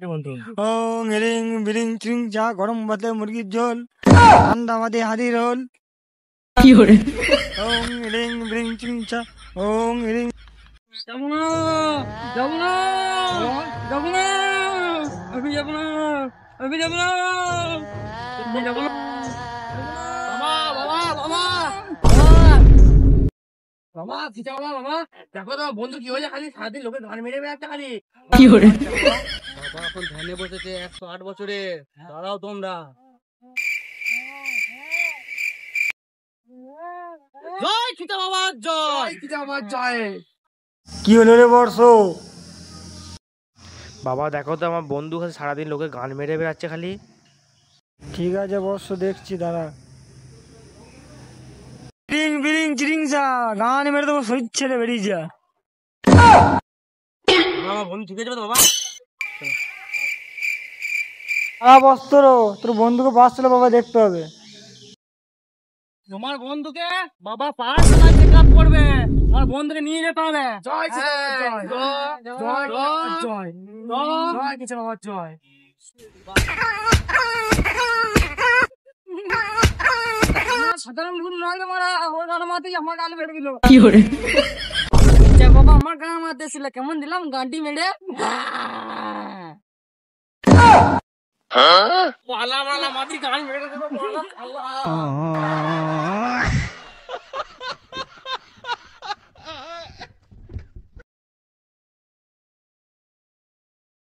ওং হিরিং বিরিং চিং চা গরম ভাতে মুরগির ঝোল ঠান্ডা ভাতে হাঁড়ি রোল। ওং হিরিং বিরিং চিং চা ওং হিরিং। যাবো না যাবো না যাবো না আমি যাবো না আমি যাবো না যাবো না। বাবা কিছু বাবা বাবা দেখো তো বন্ধু কি হয়েছে খালি সারাদিন লোকে গান মেরে বেড়াচ্ছে খালি। বাবা এখন ধ্যানে বসেছে 108 বছরে। দাঁড়াও তোমরা। জয় খিতা বাবা জয় খিতা বাবা জয়। কি হলো রে বর্ষ? বাবা দেখো তো আমার বন্ধু কাছে সারাদিন লোকে গান মেরে বেড়াচ্ছে খালি। ঠিক আছে বর্ষ দেখছি দাঁড়া। বিরিং বিরিং চিরিং চা গান মেরে দেবো শরীর ছেড়ে বেরিয়ে যা। বাবা বন্ধু ঠিক আছে তো বাবা? বস্ত্র তোর বন্ধুকে বাঁচছিল বাবা দেখতে হবে। তোমার বন্ধুকে বাবা পার্সোনাল চেকআপ করবে। আমার বন্ধুকে নিয়ে যেতে হবে। জয় জয় জয় জয় কিছু বাবা জয়। সাধারণ ভুল নয় মারা ওর গান মারতেই আমার গান মেরে দিল। বাবা আমার গান মারতেছিল কেমন দিলাম গানটি মেরে। পালা মালা মাটি গান মেরে দেবো।